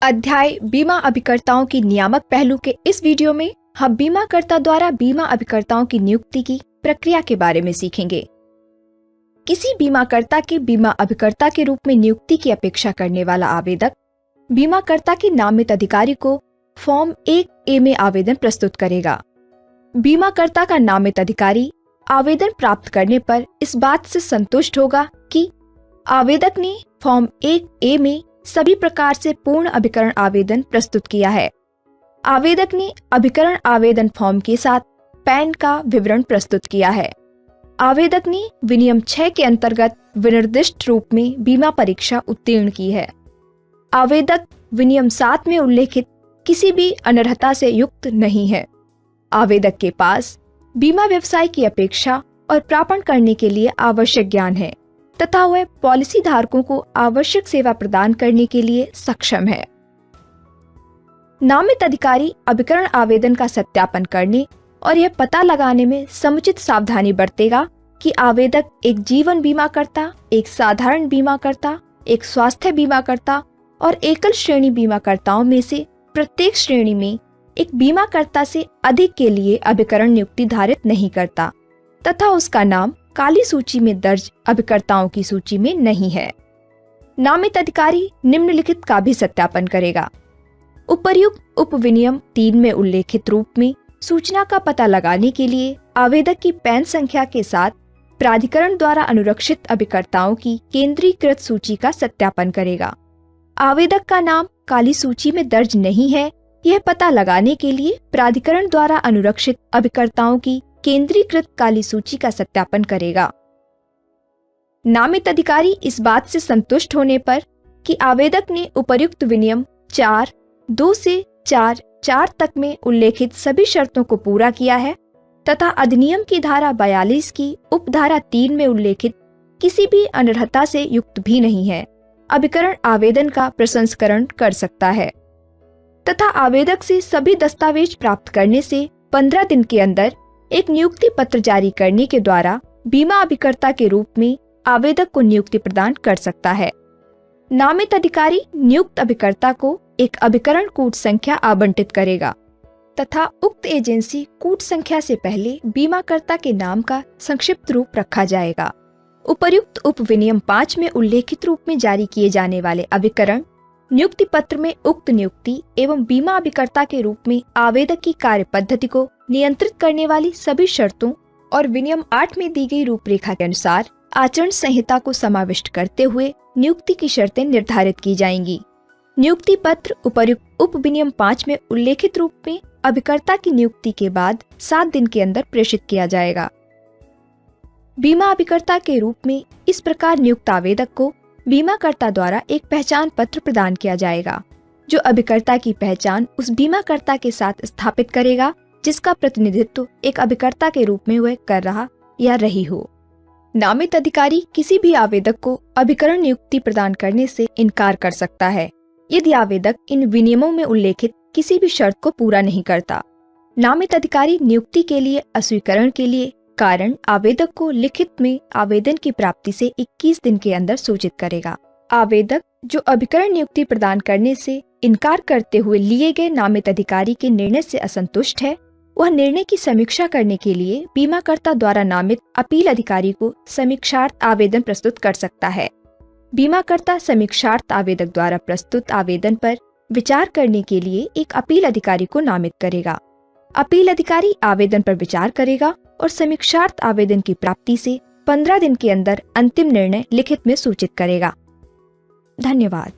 अध्याय बीमा अभिकर्ताओं की नियामक पहलू के इस वीडियो में हम बीमाकर्ता द्वारा बीमा अभिकर्ताओं की नियुक्ति की प्रक्रिया के बारे में सीखेंगे। किसी बीमाकर्ता की बीमा अभिकर्ता के रूप में नियुक्ति की अपेक्षा करने वाला आवेदक बीमाकर्ता के नामित अधिकारी को फॉर्म 1A में आवेदन प्रस्तुत करेगा। बीमाकर्ता का नामित अधिकारी आवेदन प्राप्त करने पर इस बात से संतुष्ट होगा कि आवेदक ने फॉर्म 1A में सभी प्रकार से पूर्ण अभिकरण आवेदन प्रस्तुत किया है। आवेदक ने अभिकरण आवेदन फॉर्म के साथ पैन का विवरण प्रस्तुत किया है। आवेदक ने विनियम 6 के अंतर्गत विनिर्दिष्ट रूप में बीमा परीक्षा उत्तीर्ण की है। आवेदक विनियम 7 में उल्लेखित किसी भी अनर्हता से युक्त नहीं है। आवेदक के पास बीमा व्यवसाय की अपेक्षा और प्रापण करने के लिए आवश्यक ज्ञान है तथा वह पॉलिसी धारकों को आवश्यक सेवा प्रदान करने के लिए सक्षम है। नामित अधिकारी अभिकरण आवेदन का सत्यापन करने और यह पता लगाने में समुचित सावधानी बरतेगा कि आवेदक एक जीवन बीमाकर्ता, एक साधारण बीमाकर्ता, एक स्वास्थ्य बीमाकर्ता और एकल श्रेणी बीमाकर्ताओं में से प्रत्येक श्रेणी में एक बीमाकर्ता से अधिक के लिए अभिकरण नियुक्ति धारित नहीं करता तथा उसका नाम काली सूची में दर्ज अभिकर्ताओं की सूची में नहीं है। नामित अधिकारी निम्नलिखित का भी सत्यापन करेगा। उपर्युक्त उपविनियम 3 में उल्लेखित रूप में सूचना का पता लगाने के लिए आवेदक की पैन संख्या के साथ प्राधिकरण द्वारा अनुरक्षित अभिकर्ताओं की केंद्रीकृत सूची का सत्यापन करेगा। आवेदक का नाम काली सूची में दर्ज नहीं है, यह पता लगाने के लिए प्राधिकरण द्वारा अनुरक्षित अभिकर्ताओं की केंद्रीकृत काली सूची का सत्यापन करेगा। नामित अधिकारी इस बात से संतुष्ट होने पर कि आवेदक ने उपर्युक्त विनियम 4(2) से 4(4) तक में उल्लेखित सभी शर्तों को पूरा किया है तथा अधिनियम की धारा 42 की उपधारा 3 में उल्लेखित किसी भी अनर्हता से युक्त भी नहीं है, अभिकरण आवेदन का प्रसंस्करण कर सकता है तथा आवेदक से सभी दस्तावेज प्राप्त करने से 15 दिन के अंदर एक नियुक्ति पत्र जारी करने के द्वारा बीमा अभिकर्ता के रूप में आवेदक को नियुक्ति प्रदान कर सकता है। नामित अधिकारी नियुक्त अभिकर्ता को एक अभिकरण कूट संख्या आवंटित करेगा तथा उक्त एजेंसी कूट संख्या से पहले बीमाकर्ता के नाम का संक्षिप्त रूप रखा जाएगा। उपर्युक्त उपविनियम 5 में उल्लेखित रूप में जारी किए जाने वाले अभिकरण नियुक्ति पत्र में उक्त नियुक्ति एवं बीमा अभिकर्ता के रूप में आवेदक की कार्य पद्धति को नियंत्रित करने वाली सभी शर्तों और विनियम 8 में दी गई रूपरेखा के अनुसार आचरण संहिता को समाविष्ट करते हुए नियुक्ति की शर्तें निर्धारित की जाएंगी। नियुक्ति पत्र उपर्युक्त उपविनियम 5 में उल्लेखित रूप में अभिकर्ता की नियुक्ति के बाद 7 दिन के अंदर प्रेषित किया जाएगा। बीमा अभिकर्ता के रूप में इस प्रकार नियुक्त आवेदक को बीमाकर्ता द्वारा एक पहचान पत्र प्रदान किया जाएगा जो अभिकर्ता की पहचान उस बीमाकर्ता के साथ स्थापित करेगा जिसका प्रतिनिधित्व एक अभिकर्ता के रूप में वह कर रहा या रही हो। नामित अधिकारी किसी भी आवेदक को अभिकरण नियुक्ति प्रदान करने से इनकार कर सकता है यदि आवेदक इन विनियमों में उल्लेखित किसी भी शर्त को पूरा नहीं करता। नामित अधिकारी नियुक्ति के लिए अस्वीकरण के लिए कारण आवेदक को लिखित में आवेदन की प्राप्ति से 21 दिन के अंदर सूचित करेगा। आवेदक जो अभिकरण नियुक्ति प्रदान करने से इनकार करते हुए लिए गए नामित अधिकारी के निर्णय से असंतुष्ट है, वह निर्णय की समीक्षा करने के लिए बीमाकर्ता द्वारा नामित अपील अधिकारी को समीक्षार्थ आवेदन प्रस्तुत कर सकता है। बीमाकर्ता समीक्षार्थ आवेदक द्वारा प्रस्तुत आवेदन पर विचार करने के लिए एक अपील अधिकारी को नामित करेगा। अपील अधिकारी आवेदन पर विचार करेगा और समीक्षार्थ आवेदन की प्राप्ति से 15 दिन के अंदर अंतिम निर्णय लिखित में सूचित करेगा। धन्यवाद।